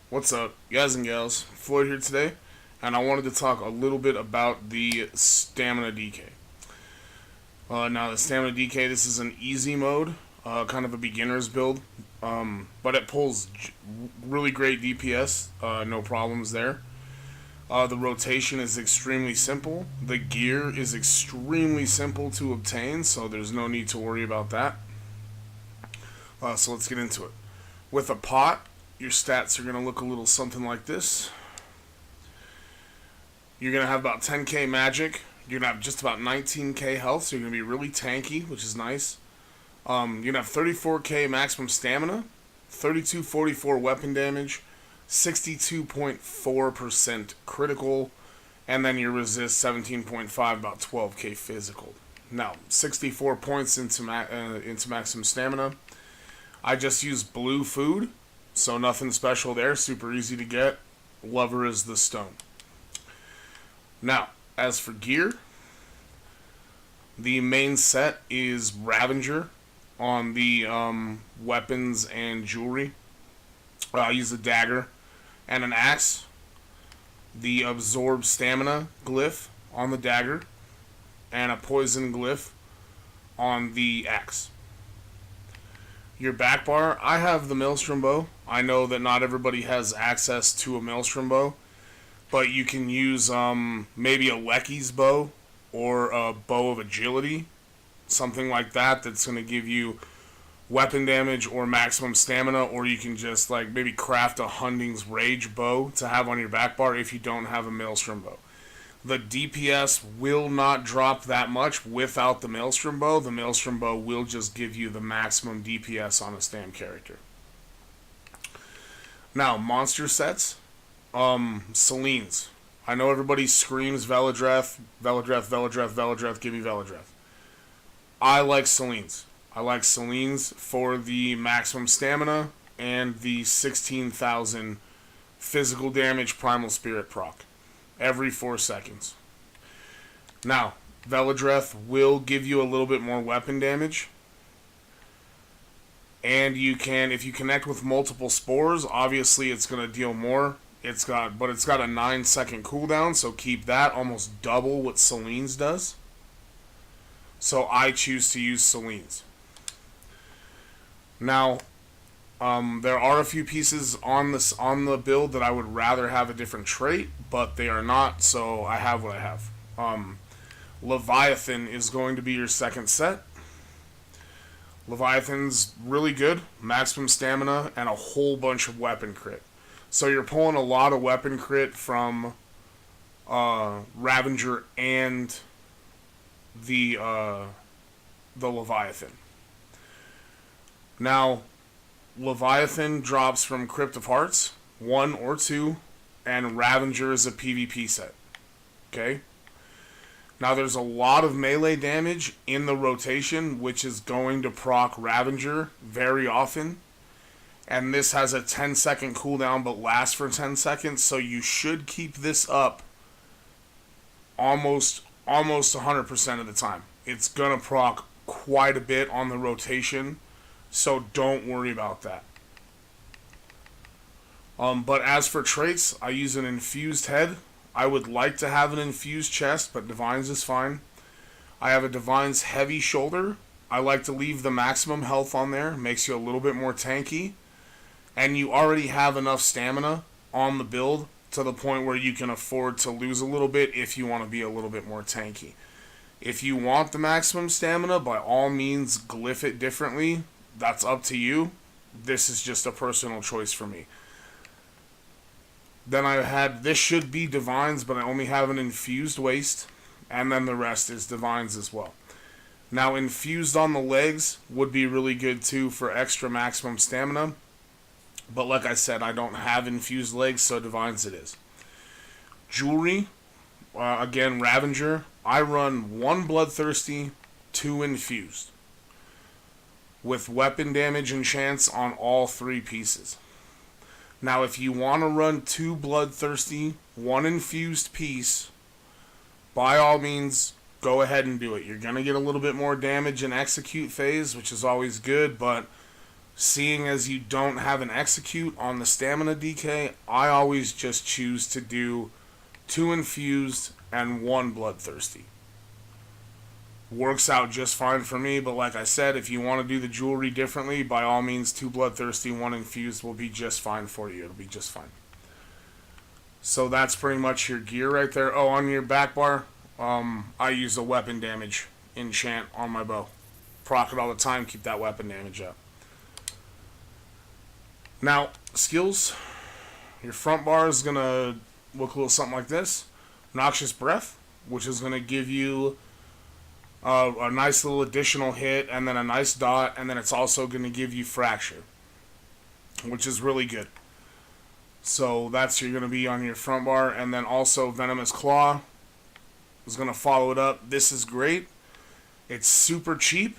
What's up, guys and gals? Floyd here today, and I wanted to talk a little bit about the Stamina DK. Now, the Stamina DK, this is an easy mode, kind of a beginner's build, but it pulls really great DPS, no problems there. The rotation is extremely simple. The gear is extremely simple to obtain, so there's no need to worry about that. So let's get into it. With a pot, your stats are going to look a little something like this. You're going to have about 10k magic. You're going to have just about 19k health, so you're going to be really tanky, which is nice. You're going to have 34k maximum stamina, 3244 weapon damage, 62.4% critical, and then your resist 17.5, about 12k physical. Now, 64 points into maximum stamina. I just use blue food, so nothing special there, super easy to get. Lover is the stone. Now, as for gear, the main set is Ravager on the weapons and jewelry. I use a dagger and an axe. The absorb stamina glyph on the dagger, and a poison glyph on the axe. Your back bar, I have the Maelstrom bow. I know that not everybody has access to a Maelstrom bow, but you can use maybe a Lecky's bow or a bow of agility, something like that, that's going to give you weapon damage or maximum stamina, or you can just like maybe craft a Hunding's Rage bow to have on your back bar if you don't have a Maelstrom bow. The DPS will not drop that much without the Maelstrom bow. The Maelstrom bow will just give you the maximum DPS on a Stam character. Now, monster sets. Selines. I know everybody screams Veladreth, give me Veladreth. I like Selines. I like Selines for the maximum stamina and the 16,000 physical damage Primal Spirit proc every 4 seconds. Now, Veladreth will give you a little bit more weapon damage. And you can, if you connect with multiple spores, obviously it's going to deal more. It's got a 9-second cooldown, so keep that, almost double what Selines does. So I choose to use Selines. Now, there are a few pieces on the build that I would rather have a different trait, but they are not, so I have what I have. Leviathan is going to be your second set. Leviathan's really good, maximum stamina, and a whole bunch of weapon crit. So you're pulling a lot of weapon crit from Ravager and the Leviathan. Now, Leviathan drops from Crypt of Hearts, 1 or 2, and Ravager is a PvP set. Okay? Now, there's a lot of melee damage in the rotation, which is going to proc Ravager very often. And this has a 10-second cooldown, but lasts for 10 seconds, so you should keep this up almost 100% of the time. It's going to proc quite a bit on the rotation, so don't worry about that. But as for traits, I use an infused head. I would like to have an infused chest, but Divine's is fine. I have a Divine's heavy shoulder. I like to leave the maximum health on there. Makes you a little bit more tanky. And you already have enough stamina on the build to the point where you can afford to lose a little bit if you want to be a little bit more tanky. If you want the maximum stamina, by all means, glyph it differently. That's up to you. This is just a personal choice for me. Then I had, this should be Divine's, but I only have an infused waist, and then the rest is Divine's as well. Now, infused on the legs would be really good too for extra maximum stamina, but like I said, I don't have infused legs, so Divine's it is. Jewelry, again, Ravager. I run 1 Bloodthirsty, 2 infused, with weapon damage and chance on all 3 pieces. Now, if you want to run 2 Bloodthirsty, 1 infused piece, by all means, go ahead and do it. You're going to get a little bit more damage in execute phase, which is always good, but Seeing as you don't have an execute on the stamina DK, I always just choose to do 2 infused and 1 bloodthirsty. Works out just fine for me, but like I said, if you want to do the jewelry differently, by all means, 2 bloodthirsty, 1 infused will be just fine for you. It'll be just fine. So that's pretty much your gear right there. Oh, on your back bar, I use a weapon damage enchant on my bow. Proc it all the time, keep that weapon damage up. Now, skills. Your front bar is going to look a little something like this. Noxious Breath, which is going to give you a nice little additional hit, and then a nice dot, and then it's also going to give you Fracture, which is really good. So that's you're going to be on your front bar, and then also Venomous Claw is going to follow it up. This is great. It's super cheap,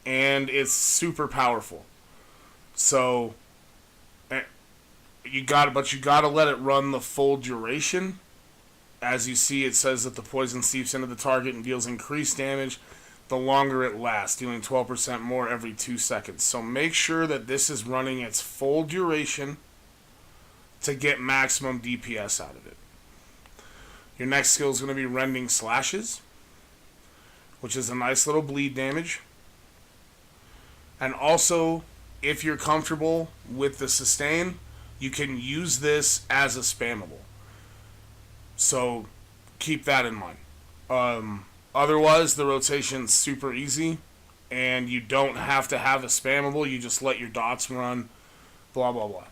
and it's super powerful. So you got to let it run the full duration. As you see, it says that the poison seeps into the target and deals increased damage the longer it lasts, dealing 12% more every 2 seconds. So make sure that this is running its full duration to get maximum DPS out of it. Your next skill is going to be Rending Slashes, which is a nice little bleed damage. And also, if you're comfortable with the sustain, you can use this as a spammable. So keep that in mind. Otherwise, the rotation's super easy, and you don't have to have a spammable. You just let your dots run, blah, blah, blah.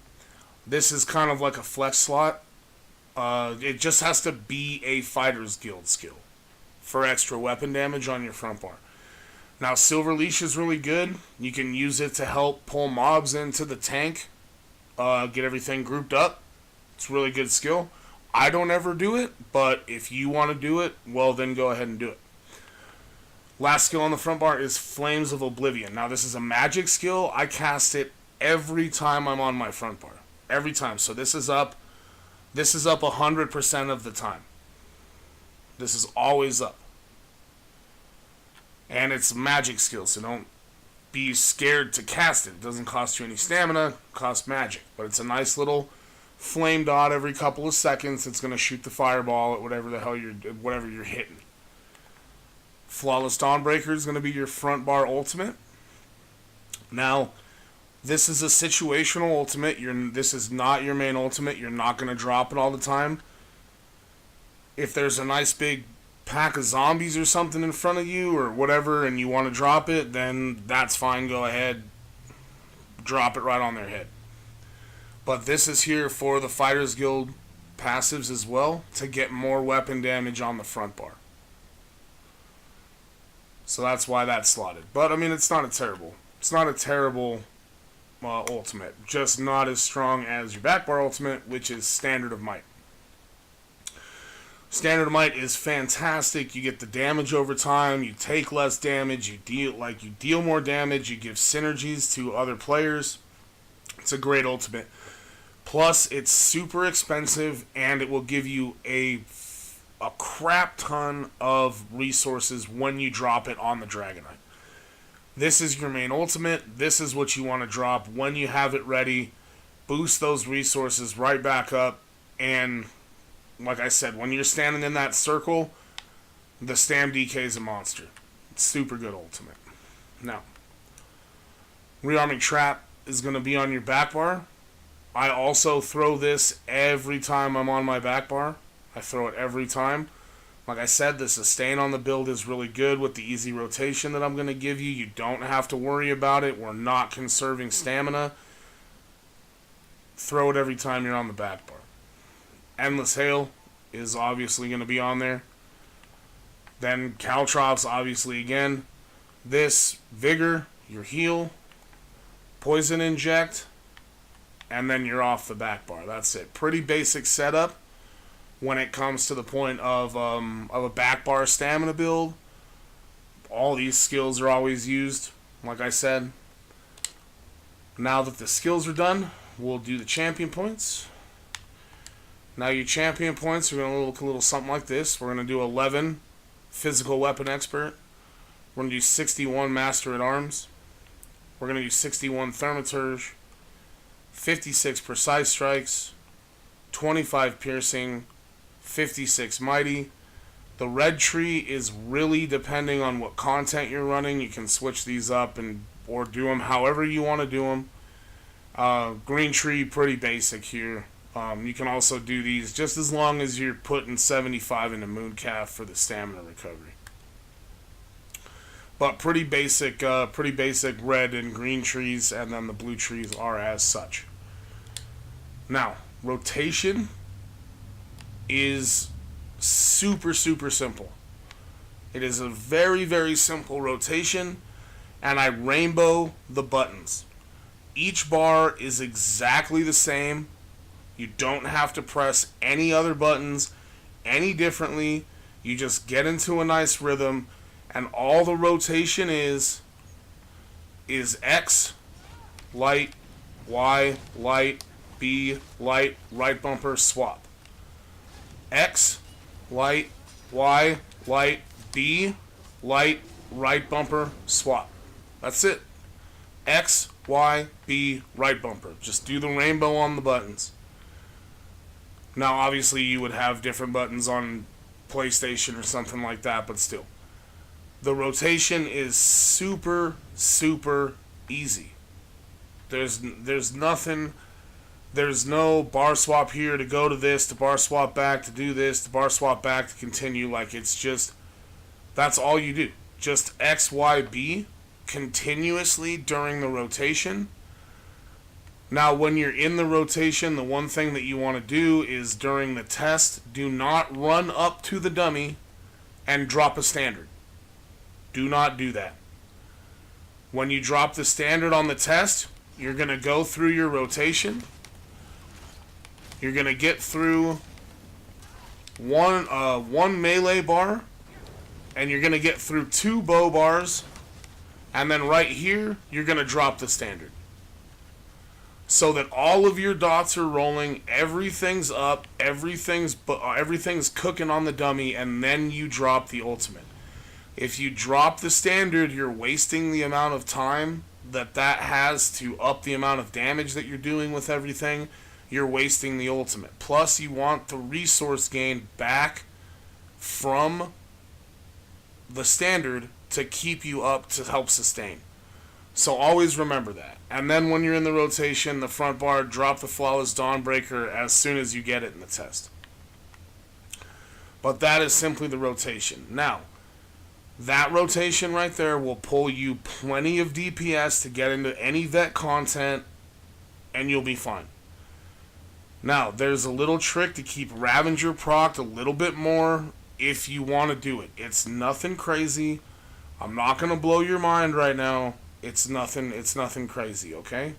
This is kind of like a flex slot. It just has to be a Fighter's Guild skill for extra weapon damage on your front bar. Now, Silver Leash is really good. You can use it to help pull mobs into the tank, get everything grouped up. It's a really good skill. I don't ever do it, but if you want to do it, well, then go ahead and do it. Last skill on the front bar is Flames of Oblivion. Now, this is a magic skill. I cast it every time I'm on my front bar. Every time. So this is up 100% of the time. This is always up. And it's a magic skill, so don't be scared to cast it. It doesn't cost you any stamina, it costs magic. But it's a nice little flame dot every couple of seconds. It's going to shoot the fireball at whatever you're hitting. Flawless Dawnbreaker is going to be your front bar ultimate. Now, this is a situational ultimate. This is not your main ultimate. You're not going to drop it all the time. If there's a nice big pack of zombies or something in front of you or whatever and you want to drop it, then that's fine. Go ahead. Drop it right on their head. But this is here for the Fighters Guild passives as well to get more weapon damage on the front bar. So that's why that's slotted. But I mean, it's not a terrible ultimate. Just not as strong as your back bar ultimate, which is Standard of Might. Standard of Might is fantastic. You get the damage over time. You take less damage. You deal more damage. You give synergies to other players. It's a great ultimate. Plus, it's super expensive, and it will give you a crap ton of resources when you drop it on the Dragonite. This is your main ultimate. This is what you want to drop when you have it ready. Boost those resources right back up, and like I said, when you're standing in that circle, the Stam DK is a monster. It's super good ultimate. Now, Rearming Trap is going to be on your back bar. I also throw this every time I'm on my back bar. I throw it every time. Like I said, the sustain on the build is really good with the easy rotation that I'm going to give you. You don't have to worry about it. We're not conserving stamina. Throw it every time you're on the back bar. Endless Hail is obviously going to be on there. Then Caltrops, obviously, again. This, Vigor, your heal, Poison Inject, and then you're off the back bar. That's it. Pretty basic setup when it comes to the point of a back bar stamina build. All these skills are always used, like I said. Now that the skills are done, we'll do the champion points. Now your champion points are going to look a little something like this. We're going to do 11 Physical Weapon Expert. We're going to do 61 Master at Arms. we're going to do 61 Thaumaturge, 56 Precise Strikes, 25 Piercing, 56 Mighty. The red tree is really depending on what content you're running. You can switch these up or do them however you want to do them. Green tree, pretty basic here. You can also do these just as long as you're putting 75 into Mooncalf for the stamina recovery. But pretty basic red and green trees, and then the blue trees are as such. Now, rotation is super simple. It is a very, very simple rotation, and I rainbow the buttons. Each bar is exactly the same. You don't have to press any other buttons any differently. You just get into a nice rhythm, and all the rotation is X, light, Y, light, B, light, right bumper, swap. X, light, Y, light, B, light, right bumper, swap. That's it. X, Y, B, right bumper. Just do the rainbow on the buttons. Now, obviously, you would have different buttons on PlayStation or something like that, but still. The rotation is super easy. There's nothing. There's no bar swap here to go to this, to bar swap back to do this, to bar swap back to continue. Like, it's just, that's all you do. Just X, Y, B continuously during the rotation. Now, when you're in the rotation, the one thing that you want to do is during the test, do not run up to the dummy and drop a standard. Do not do that. When you drop the standard on the test, you're going to go through your rotation. You're going to get through one melee bar, and you're going to get through 2 bow bars, and then right here, you're going to drop the standard. So that all of your dots are rolling, everything's up, everything's cooking on the dummy, and then you drop the ultimate. If you drop the standard, you're wasting the amount of time that has to up the amount of damage that you're doing with everything. You're wasting the ultimate. Plus, you want the resource gain back from the standard to keep you up to help sustain. So always remember that. And then when you're in the rotation, the front bar, drop the Flawless Dawnbreaker as soon as you get it in the test. But that is simply the rotation. Now, that rotation right there will pull you plenty of DPS to get into any vet content, and you'll be fine. Now, there's a little trick to keep Ravager procced a little bit more if you want to do it. It's nothing crazy. I'm not going to blow your mind right now. It's nothing crazy, okay?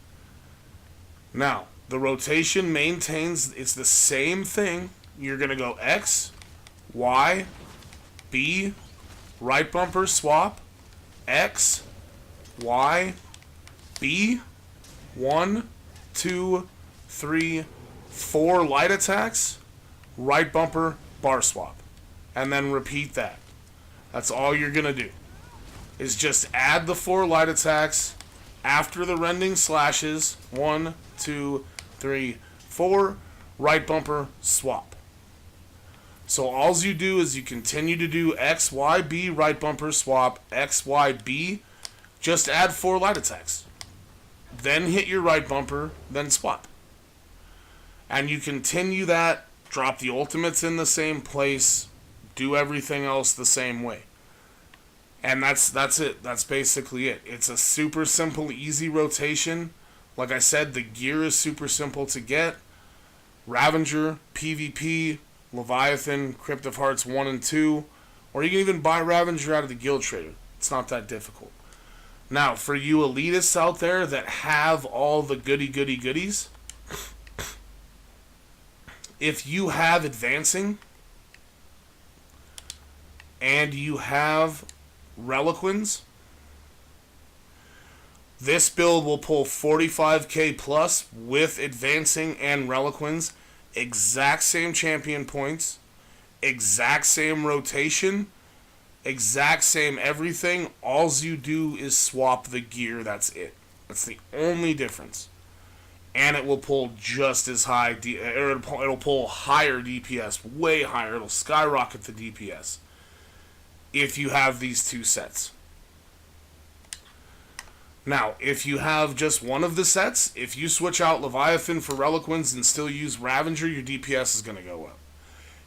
Now, the rotation maintains, it's the same thing. You're going to go X, Y, B, right bumper, swap, X, Y, B, 1, 2, 3, 4 light attacks, right bumper, bar swap. And then repeat that. That's all you're going to do. Is just add the 4 light attacks after the rending slashes. 1, 2, 3, 4. Right bumper, swap. So all you do is you continue to do X, Y, B, right bumper, swap, X, Y, B. Just add 4 light attacks. Then hit your right bumper, then swap. And you continue that, drop the ultimates in the same place, do everything else the same way. And that's it. That's basically it. It's a super simple, easy rotation. Like I said, the gear is super simple to get. Ravager, PvP, Leviathan, Crypt of Hearts 1 and 2. Or you can even buy Ravager out of the Guild Trader. It's not that difficult. Now, for you elitists out there that have all the goodies, if you have advancing and you have Reliquins, this build will pull 45k plus with advancing and Reliquins. Exact same champion points, exact same rotation, exact same everything. All you do is swap the gear. That's it. That's the only difference. And it will pull just as high, or it'll pull higher DPS, way higher. It'll skyrocket the DPS if you have these two sets. Now, if you have just one of the sets, if you switch out Leviathan for Reliquins and still use Ravager, your DPS is going to go up.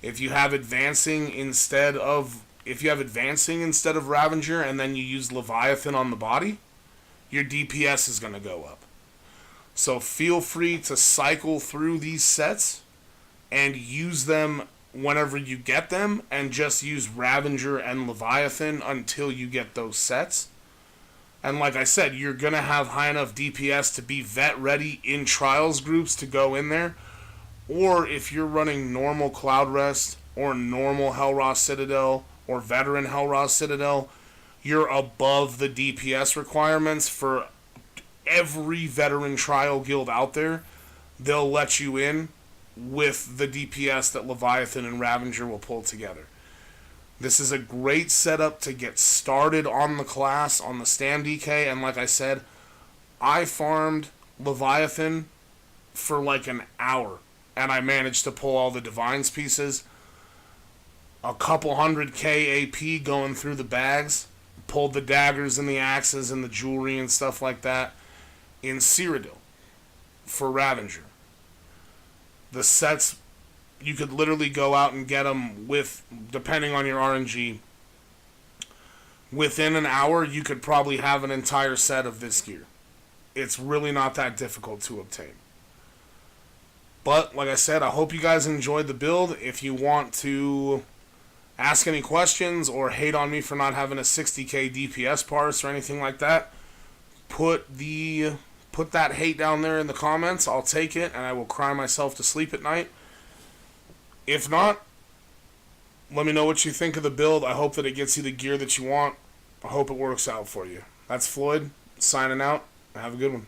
If you have advancing instead of Ravager and then you use Leviathan on the body, your DPS is going to go up. So feel free to cycle through these sets and use them whenever you get them, and just use Ravager and Leviathan until you get those sets. And like I said, you're going to have high enough DPS to be vet ready in trials groups to go in there. Or if you're running normal Cloud Rest or normal Hellraw Citadel or veteran Hellraw Citadel, you're above the DPS requirements for every veteran trial guild out there. They'll let you in with the DPS that Leviathan and Ravager will pull together. This is a great setup to get started on the class, on the Stam DK, and like I said, I farmed Leviathan for like an hour, and I managed to pull all the Divines pieces. A couple 100k AP going through the bags, pulled the daggers and the axes and the jewelry and stuff like that in Cyrodiil for Ravager. The sets, you could literally go out and get them with, depending on your RNG, within an hour you could probably have an entire set of this gear. It's really not that difficult to obtain. But, like I said, I hope you guys enjoyed the build. If you want to ask any questions or hate on me for not having a 60k DPS parse or anything like that, put that hate down there in the comments. I'll take it, and I will cry myself to sleep at night. If not, let me know what you think of the build. I hope that it gets you the gear that you want. I hope it works out for you. That's Floyd, signing out. Have a good one.